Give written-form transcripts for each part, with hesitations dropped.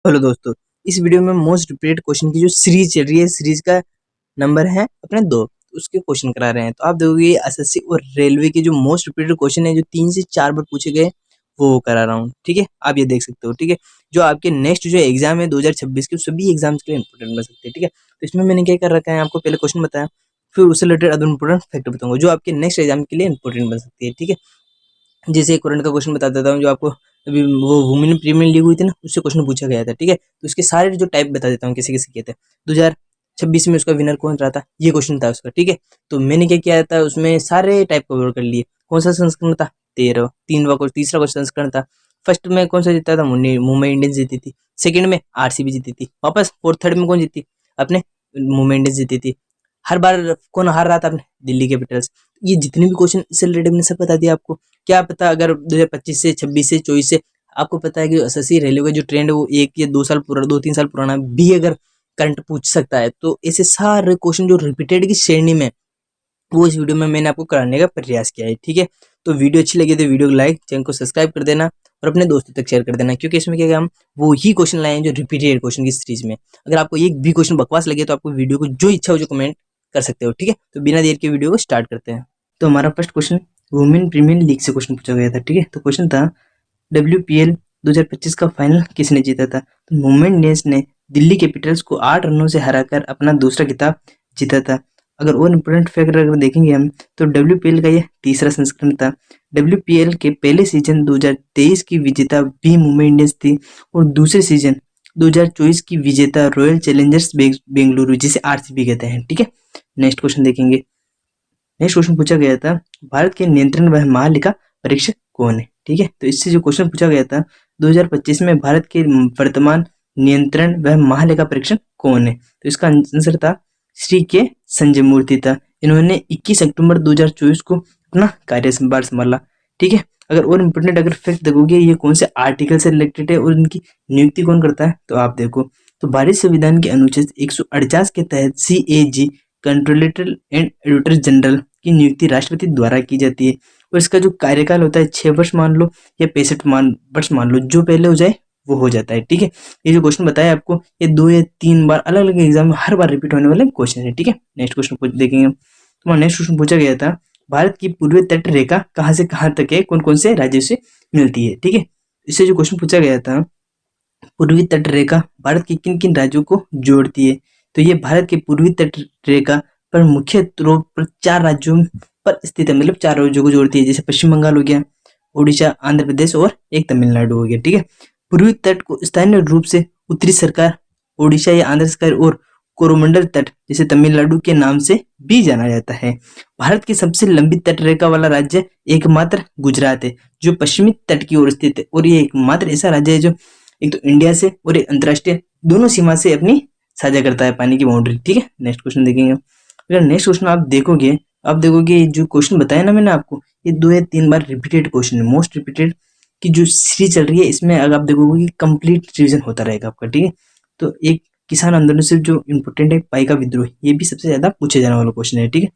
Hello दोस्तों, इस video में मोस्ट रिपीटेड क्वेश्चन की जो सीरीज चल रही है, सीरीज का नंबर है अपने 2, उसके क्वेश्चन करा रहे हैं। तो आप देखोगे एसएससी और रेलवे के जो मोस्ट रिपीटेड क्वेश्चन है जो 3 से 4 बार पूछे गए वो करा रहा हूँ। ठीक है, आप ये देख सकते हो। ठीक है, जो आपके नेक्स्ट जो एग्जाम है 2026 के सभी एग्जाम्स के लिए इंपॉर्टेंट बन सकते हैं। ठीक है, तो इसमें मैंने क्या कर रखा है, आपको पहले क्वेश्चन बताया, फिर उससे रिलेटेड अदर इंपॉर्टेंट फैक्टर बताऊंगा जो आपके नेक्स्ट एग्जाम के लिए इंपॉर्टेंट बन सकती है। ठीक है, जैसे करंट का क्वेश्चन बता देता हूँ, जो आपको अभी वो वुमेन प्रीमियर लीग हुई थी ना, उससे क्वेश्चन पूछा गया था। ठीक है, तो उसके सारे जो टाइप बता देता हूँ किसी किसी के थे। 2026 में उसका विनर कौन रहा था, ये क्वेश्चन था उसका। ठीक है, तो मैंने क्या किया था, उसमें सारे टाइप कवर कर लिए। कौन सा संस्करण था, 13, तीसरा क्वेश्चन संस्करण था। फर्स्ट में कौन सा जीता था, मुंबई इंडियंस जीती थी। सेकंड में आरसीबी जीती थी। वापस फोर्थ थर्ड में कौन जीती, अपने मुंबई इंडियंस जीती थी। हर बार कौन हार रहा था, अपने दिल्ली कैपिटल्स। ये जितने भी क्वेश्चन इससे रिलेटेड मैंने सब बता दिया आपको। क्या पता अगर 2025 से 26 से 24 से आपको पता है कि एसएससी रेलवे का जो ट्रेंड है वो 1 या 2 साल पुराना, 2-3 साल पुराना भी अगर करंट पूछ सकता है, तो ऐसे सारे क्वेश्चन जो रिपीटेड की श्रेणी में, वो इस वीडियो में मैंने आपको कराने का प्रयास किया है। ठीक है, तो वीडियो अच्छी लगी तो वीडियो को लाइक, चैनल को सब्सक्राइब कर देना और अपने दोस्तों तक शेयर कर देना, क्योंकि इसमें क्या है, हम वो ही क्वेश्चन लाए हैं जो रिपीटेड क्वेश्चन की सीरीज में। अगर आपको एक भी क्वेश्चन बकवास लगे तो आपको वीडियो को जो इच्छा हो जो कमेंट कर सकते हो। ठीक है, तो बिना देर के वीडियो को स्टार्ट करते हैं। तो हमारा first question women premiere league से क्वेश्चन पूछा गया था। ठीक है, तो क्वेश्चन था WPL 2025 का फाइनल किसने जीता था। तो मुंबई इंडियंस ने दिल्ली कैपिटल्स को 8 रनों से हराकर अपना दूसरा खिताब जीता था। अगर और इम्पोर्टेंट फैक्ट अगर देखेंगे हम, तो WPL का यह तीसरा संस्करण था। WPL के पहले सीजन 2023 की विजेता भी मुंबई इंडियंस थी और दूसरे सीजन 2024 की विजेता रॉयल चैलेंजर्स बेंगलुरु, जिसे आरसीबी कहते हैं। ठीक है, नेक्स्ट क्वेश्चन देखेंगे। नेक्स्ट क्वेश्चन पूछा गया था, भारत के नियंत्रण व महालेखा परीक्षक कौन है। ठीक है, तो इससे जो क्वेश्चन पूछा गया था, 2025 में भारत के वर्तमान नियंत्रण व महालेखा परीक्षक कौन है, तो इसका आंसर था श्री के संजय मूर्ति था। इन्होंने 21 अक्टूबर 2024 को अपना कार्यभार संभाला। ठीक है, अगर और इम्पोर्टेंट अगर फैक्ट देखोगे, ये कौन से आर्टिकल से रिलेटेड है और इनकी नियुक्ति कौन करता है, तो आप देखो, तो भारतीय संविधान के अनुच्छेद 148 के तहत CAG controller and auditor general की नियुक्ति राष्ट्रपति द्वारा की जाती है और इसका जो कार्यकाल होता है 6 वर्ष मान लो या 65 वर्ष मान लो, जो पहले हो जाए वो हो जाता है। ठीक है, ये जो क्वेश्चन बताया आपको, ये 2 या 3 बार अलग अलग एग्जाम में हर बार रिपीट होने वाले क्वेश्चन है। ठीक है, नेक्स्ट क्वेश्चन देखेंगे। तो नेक्स्ट क्वेश्चन पूछा गया था, भारत की पूर्वी तट रेखा कहाँ से कहाँ तक है, कौन कौन से राज्यों से मिलती है। ठीक है, इससे जो क्वेश्चन पूछा गया था, पूर्वी तट रेखा भारत के किन किन राज्यों को जोड़ती है, तो ये भारत के पूर्वी तट रेखा पर मुख्य तौर पर 4 राज्यों पर स्थित है, मतलब 4 राज्यों को जोड़ती है, जैसे पश्चिम बंगाल हो गया, उड़ीसा, आंध्र प्रदेश और एक तमिलनाडु हो गया। ठीक है, पूर्वी तट को स्थानीय रूप से उत्तरी सरकार उड़ीसा या आंध्र सरकार और कोरोमंडल तट जैसे तमिलनाडु के नाम से भी जाना जाता है। भारत की सबसे लंबी तट रेखा वाला राज्य एकमात्र गुजरात है, जो पश्चिमी तट की ओर स्थित है, और ये एकमात्र ऐसा राज्य है जो एक तो इंडिया से और एक अंतर्राष्ट्रीय दोनों सीमा से अपनी साझा करता है पानी की बाउंड्री। ठीक है, नेक्स्ट क्वेश्चन देखेंगे। अगर नेक्स्ट क्वेश्चन आप देखोगे जो क्वेश्चन बताया ना मैंने आपको, ये 2 या 3 बार रिपीटेड क्वेश्चन है, मोस्ट रिपीटेड की जो सीरीज चल रही है, इसमें अगर आप देखोगे कि कंप्लीट रिवीजन होता रहेगा आपका। ठीक है, तो एक किसान आंदोलन से जो इम्पोर्टेंट है पाइका विद्रोह, ये भी सबसे ज्यादा पूछे जाने वाला क्वेश्चन है। ठीक है,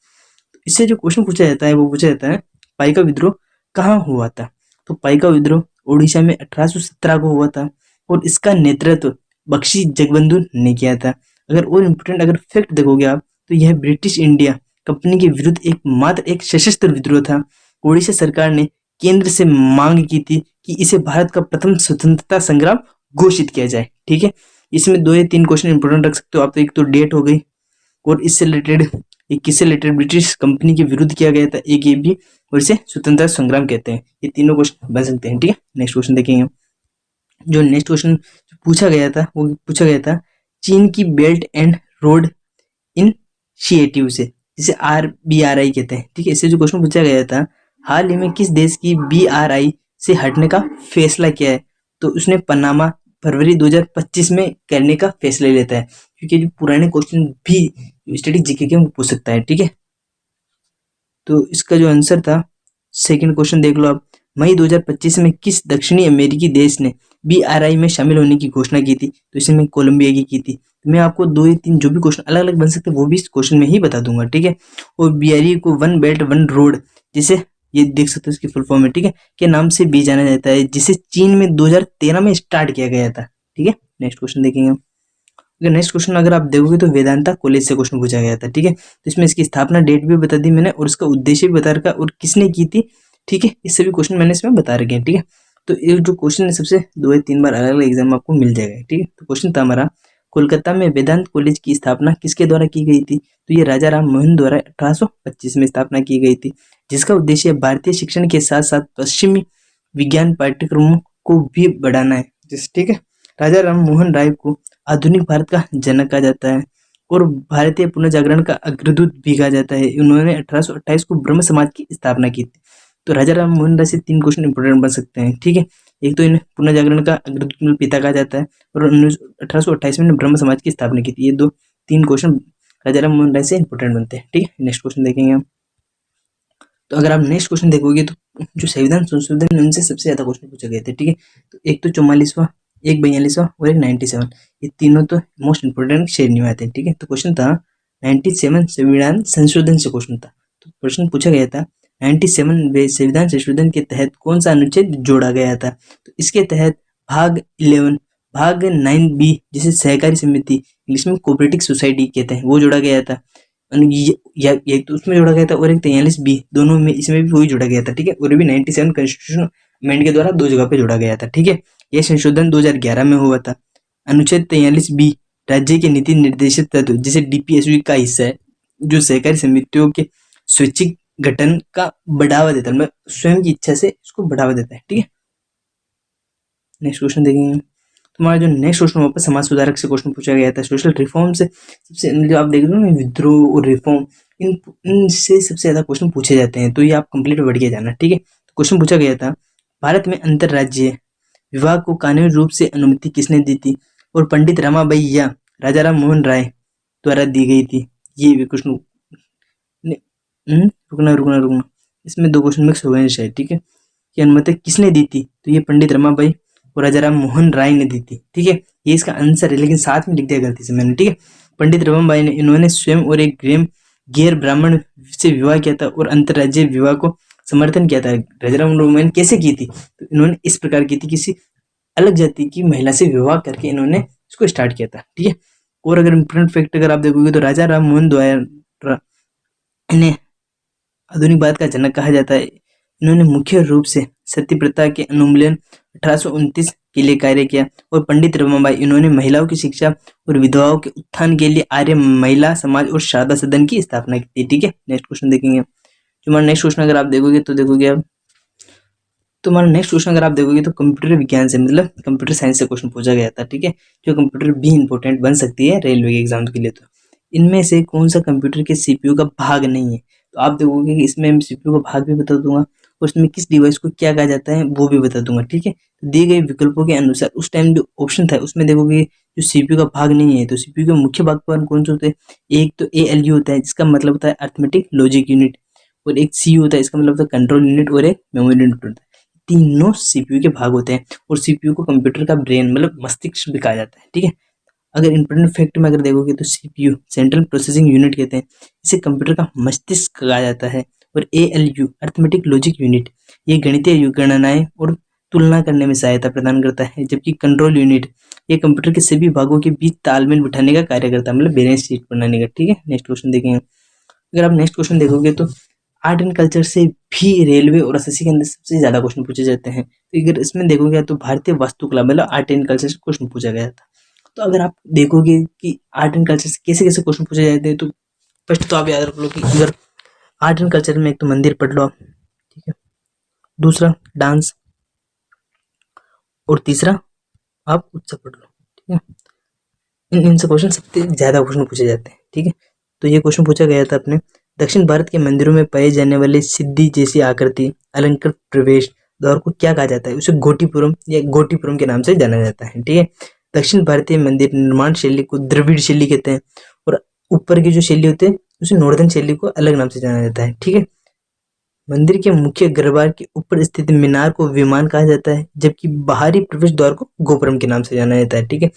तो इससे जो क्वेश्चन पूछा जाता है वो पूछा जाता है, पाइका विद्रोह कहाँ हुआ था। तो पाइका विद्रोह उड़ीसा में 1817 को हुआ था और इसका नेतृत्व बख्शी जगबंधु ने किया था। अगर और इम्पोर्टेंट अगर फैक्ट देखोगे आप, तो यह ब्रिटिश इंडिया कंपनी के विरुद्ध एकमात्र एक सशस्त्र विद्रोह था। उड़ीसा सरकार ने केंद्र से मांग की थी कि इसे भारत का प्रथम स्वतंत्रता संग्राम घोषित किया जाए। ठीक है, इसमें 2 या 3 क्वेश्चन इंपोर्टेंट रख सकते हो आप, तो एक तो डेट हो गई और इससे रिलेटेड किससे रिलेटेड ब्रिटिश कंपनी के विरुद्ध किया गया था, एक ये भी, और इसे स्वतंत्रता संग्राम कहते हैं। ये तीनों क्वेश्चन बन सकते हैं। ठीक है, नेक्स्ट क्वेश्चन देखेंगे। जो नेक्स्ट क्वेश्चन पूछा गया था वो पूछा गया था, चीन की बेल्ट एंड रोड इनिशिएटिव से, जिसे BRI कहते हैं। ठीक है, इससे जो क्वेश्चन पूछा गया था, हाल ही में किस देश की BRI से हटने का फैसला किया है, तो उसने पनामा फरवरी 2025 में करने का फैसला लेता है, क्योंकि जो पुराने क्वेश्चन भी स्टैटिक जीके के पूछ सकता है। ठीक है, तो इसका जो आंसर था, सेकंड क्वेश्चन देख लो आप, मई 2025 में किस दक्षिणी अमेरिकी देश ने BRI में शामिल होने की घोषणा की थी, तो इसमें कोलंबिया की थी। तो मैं आपको 2 या 3 जो भी क्वेश्चन अलग अलग बन सकते हैं वो भी इस क्वेश्चन में ही बता दूंगा। ठीक है, और BRI को वन बेल्ट वन रोड, जिसे ये देख सकते हो इसकी फुल फॉर्म है, ठीक है, के नाम से भी जाना जाता है, जिसे चीन में 2013 में स्टार्ट किया गया था। ठीक है, नेक्स्ट क्वेश्चन देखेंगे। अगर नेक्स्ट क्वेश्चन अगर आप देखोगे तो वेदांता कॉलेज से क्वेश्चन पूछा गया था, ठीक है। तो इसमें इसकी स्थापना डेट भी बता दी मैंने और उसका उद्देश्य भी बता रखा और किसने की थी, ठीक है। इस सभी क्वेश्चन मैंने इसमें बता रखे हैं, ठीक है। तो ये जो क्वेश्चन है सबसे 2 या 3 बार अलग अलग एग्जाम में आपको मिल जाएगा, ठीक है। तो क्वेश्चन था हमारा, कोलकाता में वेदांत कॉलेज की स्थापना किसके द्वारा की गई थी? तो ये राजा राम मोहन द्वारा 1825 में स्थापना की गई थी, जिसका उद्देश्य भारतीय शिक्षण के साथ साथ पश्चिमी विज्ञान पाठ्यक्रमों को भी बढ़ाना है, ठीक है। राजा राम मोहन राय को आधुनिक भारत का जनक कहा जाता है और भारतीय पुनर्जागरण का अग्रदूत भी कहा जाता है। उन्होंने 1828 को ब्रह्म समाज की स्थापना की थी। तो राजा राम मोहन राय से 3 क्वेश्चन इंपोर्टेंट बन सकते हैं, ठीक है। एक तो इन्हें पुनर्जागरण का अग्रदूत पिता कहा जाता है और 1828 में ब्रह्म समाज की स्थापना की थी। ये 3 क्वेश्चन राजा राम मोहन राय से इंपोर्टेंट बनते हैं, ठीक है। नेक्स्ट क्वेश्चन देखेंगे हम। तो अगर आप नेक्स्ट क्वेश्चन देखोगे तो जो संविधान संशोधन उनसे सबसे ज्यादा क्वेश्चन पूछे गए थे, ठीक है। तो एक तो 44वां, एक 42वां और एक 97, ये तीनों तो मोस्ट इंपोर्टेंट श्रेणी में आते हैं, ठीक है। तो क्वेश्चन था 97 संविधान संशोधन से क्वेश्चन था। तो प्रश्न पूछा गया था 97वें संविधान संशोधन के तहत कौन सा अनुच्छेद जोड़ा गया था? तो इसके तहत भाग 11, भाग 9B जिसे सहकारी समिति इंग्लिश में कोऑपरेटिव सोसाइटी कहते हैं वो जोड़ा गया था। एक तो उसमें जोड़ा गया था और एक 43B, दोनों में इसमें भी वही जोड़ा गया था, ठीक है। और भी 97 कॉन्स्टिट्यूशन अमेंड के द्वारा 2 जगह पे जोड़ा गया था, ठीक है। यह संशोधन 2011 में हुआ था। अनुच्छेद 43B राज्य के नीति निर्देशित तत्व जिसे DPSU का हिस्सा है, जो सहकारी समितियों के स्वैच्छिक गठन का बढ़ावा देता है, मतलब स्वयं की इच्छा से इसको बढ़ावा देता है, ठीक है। नेक्स्ट क्वेश्चन देखेंगे। तुम्हारा जो नेक्स्ट क्वेश्चन वापस समाज सुधारक से क्वेश्चन पूछा गया था। सोशल रिफॉर्म से सबसे जो आप देख रहे हो ना, विद्रोह और रिफॉर्म, इनसे सबसे ज्यादा क्वेश्चन पूछे जाते हैं, तो ये आप कंप्लीट पढ़ के जाना, ठीक है। तो क्वेश्चन पूछा गया था, भारत में अंतरराज्यीय विवाह को कानूनी रूप से अनुमति किसने दी थी और पंडित रमाबाई या राजा राम मोहन राय द्वारा दी गई थी? ये क्वेश्चन रुकना, इसमें 2 क्वेश्चन मिक्स हो गए शायद, ठीक है। ये अनुमति किसने दी थी? तो ये पंडित रमाबाई और राजा राम मोहन राय ने दी थी, ठीक है। ये इसका आंसर है, लेकिन साथ में लिख दिया गलती से मैंने, ठीक है। पंडित रमाबाई ने इन्होंने स्वयं और एक गैर ब्राह्मण से विवाह किया था और अंतरराज्यीय विवाह को समर्थन किया था। राजा राम मोहन राय ने कैसे की थी? तो इन्होंने इस प्रकार की थी, किसी अलग जाति की महिला से विवाह करके इन्होंने इसको स्टार्ट किया था, ठीक है। और अगर इम्पोर्टेंट फैक्ट अगर आप देखोगे तो राजा राम मोहन द्वारा इन्हें आधुनिक भारत का जनक कहा जाता है। इन्होंने मुख्य रूप से सती प्रथा के उन्मूलन 1829 के लिए कार्य किया और पंडित रमाबाई इन्होंने महिलाओं की शिक्षा और विधवाओं के उत्थान के लिए आर्य महिला समाज और शारदा सदन की स्थापना की थी, ठीक है। नेक्स्ट क्वेश्चन देखेंगे। तुम्हारा नेक्स्ट क्वेश्चन अगर आप देखोगे तो कंप्यूटर विज्ञान से, मतलब कंप्यूटर साइंस से क्वेश्चन पूछा गया था, ठीक है। जो कंप्यूटर भी इंपॉर्टेंट बन सकती है रेलवे के एग्जाम के लिए। तो इनमें से कौन सा कंप्यूटर के CPU का भाग नहीं है? तो आप देखोगे कि इसमें CPU का भाग भी बता दूंगा और उसमें किस डिवाइस को क्या कहा जाता है वो भी बता दूंगा, ठीक है। तो दिए गए विकल्पों के अनुसार उस टाइम जो ऑप्शन था उसमें देखोगे जो CPU का भाग नहीं है, तो CPU के मुख्य भाग पर कौन से होते हैं? एक तो ALU होता है जिसका मतलब होता है अर्थमेटिक लॉजिक यूनिट, और एक CU होता है इसका मतलब होता है कंट्रोल यूनिट, और एक मेमोरी यूनिट होता है। तीनों CPU के भाग होते हैं और CPU को कंप्यूटर का ब्रेन मतलब मस्तिष्क भी कहा जाता है, ठीक है। अगर इंपॉर्टेंट फैक्ट में अगर देखोगे तो CPU सेंट्रल प्रोसेसिंग यूनिट कहते हैं, इसे कंप्यूटर का मस्तिष्क कहा जाता है। और ALU अर्थमेटिक लॉजिक यूनिट ये गणितीय गणनाएं और तुलना करने में सहायता प्रदान करता है, जबकि कंट्रोल यूनिट ये कंप्यूटर के सभी भागों के बीच तालमेल बिठाने का कार्य करता है, मतलब बैलेंस शीट बनाने का, ठीक है। नेक्स्ट क्वेश्चन देखेंगे। अगर आप नेक्स्ट क्वेश्चन देखोगे तो आर्ट एंड कल्चर से भी रेलवे और SSC के अंदर सबसे ज्यादा क्वेश्चन पूछे जाते हैं। तो अगर इसमें देखोगे तो भारतीय वास्तुकला मतलब आर्ट एंड कल्चर से क्वेश्चन पूछा गया था। तो अगर आप देखोगे कि आर्ट एंड कल्चर से कैसे कैसे क्वेश्चन पूछे जाते हैं, तो फर्स्ट तो आप याद रख लो कि अगर आर्ट एंड कल्चर में एक तो मंदिर पढ़ लो आप, ठीक है। दूसरा डांस, और तीसरा आप उत्सव पढ़ लो, ठीक है। इनसे क्वेश्चन सबसे ज्यादा क्वेश्चन पूछे जाते हैं, ठीक है। तो ये क्वेश्चन पूछा गया था अपने दक्षिण भारत के मंदिरों में पाए जाने वाले सिद्धि जैसी आकृति अलंकृत प्रवेश द्वार को क्या कहा जाता है? उसे गोटीपुरम या गोटीपुरम के नाम से जाना जाता है, ठीक है। दक्षिण भारतीय मंदिर निर्माण शैली को द्रविड़ शैली कहते हैं और ऊपर की जो शैली होती है उसे नॉर्दर्न शैली को अलग नाम से जाना जाता है, ठीक है। मंदिर के मुख्य गर्भगृह के ऊपर स्थित मीनार को विमान कहा जाता है, जबकि बाहरी प्रवेश द्वार को गोपुरम के नाम से जाना जाता है, ठीक है।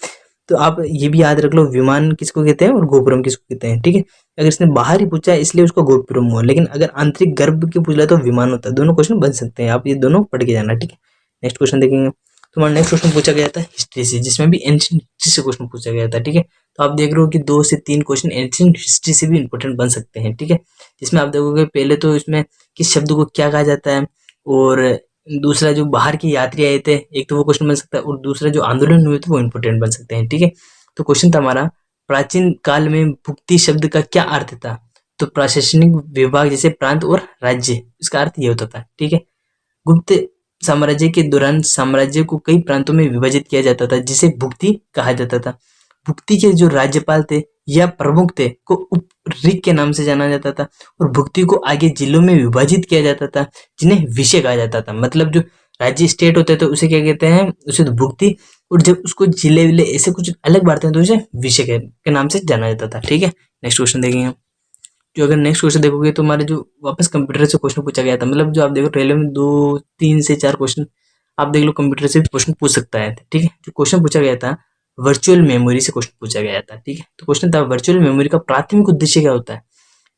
तो आप ये भी याद रख लो विमान किसको कहते हैं और गोपुरम किसको कहते हैं, ठीक है। अगर इसने बाहर ही पूछा है इसलिए उसको गोपुरम हुआ, लेकिन अगर आंतरिक गर्भ की पूछ लिया तो विमान होता है। दोनों क्वेश्चन बन सकते हैं, आप ये दोनों पढ़ के जाना, ठीक है। नेक्स्ट क्वेश्चन देखेंगे। तुम्हारा नेक्स्ट क्वेश्चन पूछा गया था हिस्ट्री से, जिसमें भी एंशिएंट हिस्ट्री से क्वेश्चन पूछा गया था, ठीक है। तो आप देख रहे हो कि 2 से 3 क्वेश्चन एंशिएंट हिस्ट्री से भी इंपॉर्टेंट बन सकते हैं, ठीक है। जिसमें आप देखोगे पहले तो इसमें किस शब्द को क्या कहा जाता है, और दूसरा जो बाहर के यात्री आए थे, एक तो वो क्वेश्चन बन सकता है, और दूसरा जो आंदोलन हुए थे वो इंपॉर्टेंट बन सकते हैं, ठीक है। तो क्वेश्चन था हमारा, प्राचीन काल में भुक्ति शब्द का क्या अर्थ था? तो प्रशासनिक विभाग जैसे प्रांत और राज्य, इसका अर्थ ये होता था, ठीक है। गुप्त साम्राज्य के दौरान साम्राज्य को कई प्रांतों में विभाजित किया जाता था, जिसे भुक्ति कहा जाता था। भुक्ति के जो राज्यपाल थे या प्रमुख थे को उपऋक के नाम से जाना जाता था, और भुक्ति को आगे जिलों में विभाजित किया जाता था, जिन्हें विषय कहा जाता था। मतलब जो राज्य स्टेट होते थे उसे क्या कहते हैं, उसे तो भुक्ति, और जब उसको जिले विले ऐसे कुछ अलग बांटते हैं तो उसे विषय के नाम से जाना जाता था, ठीक है। नेक्स्ट क्वेश्चन देखेंगे। जो अगर नेक्स्ट क्वेश्चन देखोगे तो हमारे जो वापस कंप्यूटर से क्वेश्चन पूछा गया था, मतलब जो आप देखो रेलवे में 2 3 से 4 क्वेश्चन आप देख लो, कंप्यूटर से भी क्वेश्चन पूछ सकता है, ठीक है। जो क्वेश्चन पूछा गया था वर्चुअल मेमोरी से क्वेश्चन पूछा गया था, ठीक है। तो क्वेश्चन था वर्चुअल मेमोरी का प्राथमिक उद्देश्य क्या होता है,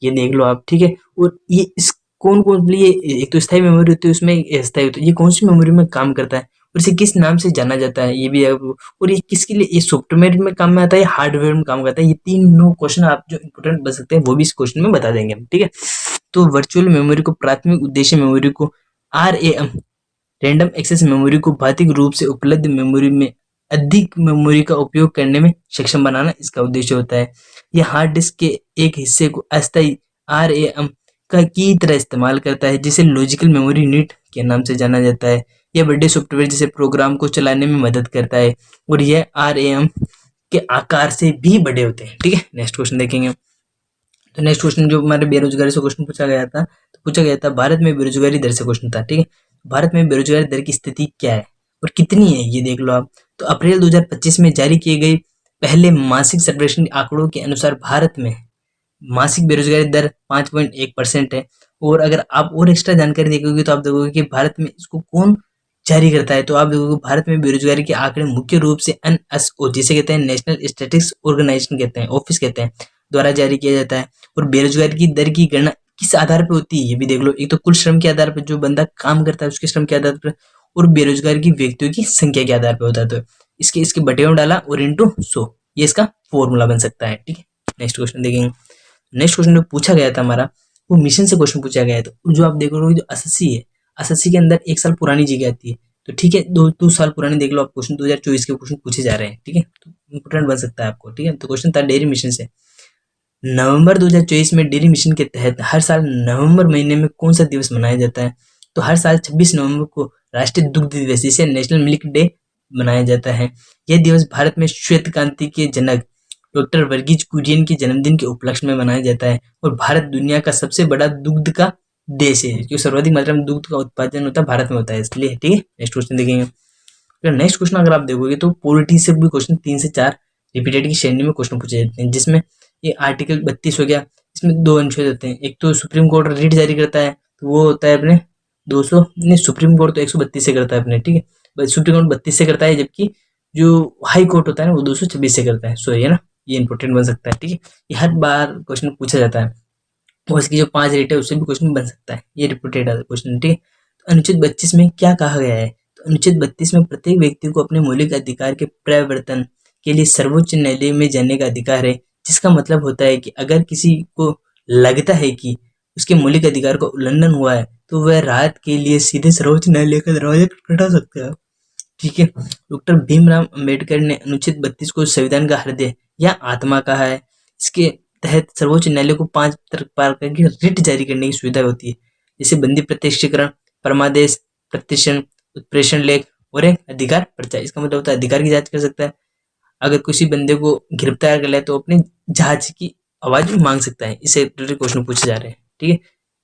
ये देख लो आप, ठीक है। और ये इस कौन कौन ये एक तो स्थायी मेमोरी होती है, उसमें एक अस्थायी होती है, ये कौन सी मेमोरी में काम करता है और इसे किस नाम से जाना जाता है, ये भी है। और ये किसके लिए, ये सॉफ्टवेयर में काम में आता है, हार्डवेयर में काम करता है, ये 3 क्वेश्चन आप जो इंपोर्टेंट बन सकते हैं वो भी इस क्वेश्चन में बता देंगे हम, ठीक है। तो वर्चुअल मेमोरी को प्राथमिक उद्देश्य मेमोरी को RAM रैंडम एक्सेस मेमोरी को भौतिक रूप से उपलब्ध मेमोरी में अधिक मेमोरी का उपयोग करने में सक्षम बनाना इसका उद्देश्य होता है। यह हार्ड डिस्क के एक हिस्से को अस्थायी RAM का की तरह इस्तेमाल करता है, जिसे लॉजिकल मेमोरी यूनिट के नाम से जाना जाता है। यह बड़े सॉफ्टवेयर जैसे प्रोग्राम को चलाने में मदद करता है, और यह RAM के आकार से भी बड़े होते हैं, ठीक है। नेक्स्ट क्वेश्चन देखेंगे। तो नेक्स्ट क्वेश्चन जो हमारे बेरोजगारी से क्वेश्चन पूछा गया था, तो पूछा गया था भारत में बेरोजगारी दर से क्वेश्चन था, ठीक है। भारत में बेरोजगारी दर की स्थिति क्या है और कितनी है, ये देख लो आप। तो अप्रैल 2025 में जारी किए गए पहले मासिक सर्वेक्षण आंकड़ों के अनुसार भारत में मासिक बेरोजगारी दर 5.1% है। और अगर आप और एक्स्ट्रा जानकारी देखोगे तो आप देखोगे कि भारत में इसको कौन जारी करता है, तो आप देखोगे भारत में बेरोजगारी के आंकड़े मुख्य रूप से NSO जिसे कहते हैं नेशनल स्टैटिस्टिक्स ऑर्गेनाइजेशन कहते हैं, ऑफिस कहते हैं, द्वारा जारी किया जाता है। और बेरोजगारी की दर की गणना किस आधार पर होती है, ये भी देख लो। एक तो कुल श्रम के आधार पर, जो बंदा काम करता है उसके श्रम के आधार पर, और बेरोजगार की व्यक्तियों की संख्या के आधार पर होता है। तो इसके इसके बटे में डाला और इंटू 100, ये इसका फॉर्मूला बन सकता है, ठीक है। नेक्स्ट क्वेश्चन देखेंगे। नेक्स्ट क्वेश्चन जो पूछा गया था हमारा, वो मिशन से क्वेश्चन पूछा गया है। तो जो आप देख रहे हो जो एसएससी है, एसएससी के अंदर 1 साल पुरानी चीजें आती है, तो ठीक है, 2 साल पुराने देख लो आप क्वेश्चन, 2024 के क्वेश्चन पूछे जा रहे हैं, ठीक है। तो इंपोर्टेंट बन सकता है आपको, ठीक है। तो क्वेश्चन था डेयरी मिशन से, नवंबर 2024 में डेयरी मिशन के तहत हर साल नवंबर महीने में कौन सा दिवस मनाया जाता है? तो हर साल 26 नवंबर को राष्ट्रीय दुग्ध दिवस, जिसे नेशनल मिल्क डे मनाया जाता है। यह दिवस भारत में श्वेत क्रांति के जनक डॉक्टर वर्गीज कुरियन के जन्मदिन के उपलक्ष्य में मनाया जाता है। और भारत दुनिया का सबसे बड़ा दुग्ध का देश है, जो सर्वाधिक मात्रा में दुग्ध का उत्पादन होता है भारत में होता है, इसलिए, ठीक है। नेक्स्ट क्वेश्चन देखेंगे। नेक्स्ट क्वेश्चन अगर आप देखोगे तो पॉलिटी से भी क्वेश्चन 3 से 4 रिपीटेड की श्रेणी में क्वेश्चन पूछे जाते हैं, जिसमें ये आर्टिकल 32 हो गया, इसमें 2 अनुच्छेद होते हैं। एक तो सुप्रीम कोर्ट रिट जारी करता है, तो वो होता है अपने 200 नहीं, सुप्रीम कोर्ट तो 132 से करता है अपने, ठीक है। सुप्रीम कोर्ट 32 से करता है, जबकि जो हाई कोर्ट होता है ना वो 226 से करता है, सॉरी है ना, ये इंपोर्टेंट बन सकता है, ठीक है। ये हर बार क्वेश्चन पूछा जाता है, और इसकी जो 5 रेट है उससे भी क्वेश्चन बन सकता है, ये रिपीटेड क्वेश्चन, ठीक है। तो अनुच्छेद 32 में क्या कहा गया है? तो अनुच्छेद 32 में प्रत्येक व्यक्ति को अपने मौलिक अधिकार के प्रवर्तन के लिए सर्वोच्च न्यायालय में जाने का अधिकार है, जिसका मतलब होता है कि अगर किसी को लगता है कि उसके मौलिक अधिकार का उल्लंघन हुआ है, तो वह राहत के लिए सीधे सर्वोच्च न्यायालय का दरवाजा खटखटा सकता है, ठीक है। डॉक्टर भीमराव अंबेडकर ने अनुच्छेद 32 को संविधान का हृदय या आत्मा कहा है। इसके तहत सर्वोच्च न्यायालय को 5 प्रकार की रिट जारी करने की सुविधा होती है, जैसे बंदी प्रत्यक्षीकरण, परमादेश, प्रतिषण, उत्प्रेषण लेख और एक अधिकार पर्चा। इसका मतलब होता है अधिकार की जांच कर सकता है। अगर किसी बंदे को गिरफ्तार कर ले तो अपने जहाज की आवाज मांग सकता है। इससे रिलेटेड क्वेश्चन पूछे जा रहे हैं, ठीक है,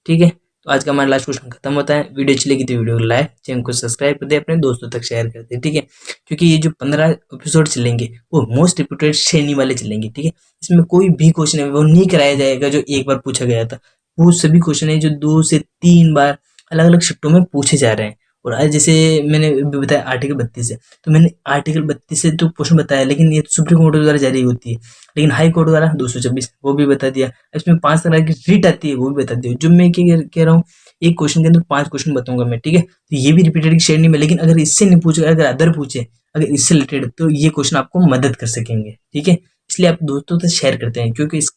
ठीक है। तो आज का हमारा लास्ट क्वेश्चन खत्म होता है। वीडियो अच्छी लगी तो वीडियो को लाइक, चैनल को सब्सक्राइब कर दे, अपने दोस्तों तक शेयर कर दे, ठीक है। क्योंकि ये जो 15 एपिसोड चलेंगे वो मोस्ट रिपीटेड श्रेणी वाले चलेंगे, ठीक है। इसमें कोई भी क्वेश्चन है वो नहीं कराया जाएगा जो एक बार पूछा गया था, वो सभी क्वेश्चन है जो 2 से 3 बार अलग अलग शिफ्टों में पूछे जा रहे हैं। और आज जैसे मैंने अभी बताया आर्टिकल 32 है, तो मैंने आर्टिकल 32 से तो क्वेश्चन बताया, लेकिन ये तो सुप्रीम कोर्ट द्वारा जारी होती है, लेकिन हाई कोर्ट द्वारा 226 वो भी बता दिया। इसमें 5 तरह की रीट आती है वो भी बता दिया। जो मैं क्या कह रहा हूँ, एक क्वेश्चन के अंदर 5 क्वेश्चन बताऊंगा मैं, ठीक है। तो ये भी रिपीटेड शेयर नहीं में, लेकिन अगर इससे नहीं पूछे, अगर अदर पूछे, अगर इससे रिलेटेड, तो ये क्वेश्चन आपको मदद कर सकेंगे, ठीक है। इसलिए आप दोस्तों से शेयर करते हैं, क्योंकि इस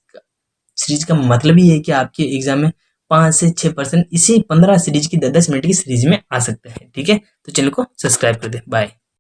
सीरीज का मतलब ही है कि आपके एग्जाम में 5 से 6% इसी 15 सीरीज की 10-10 मिनट की सीरीज में आ सकते हैं, ठीक है। तो चैनल को सब्सक्राइब कर दें। बाय।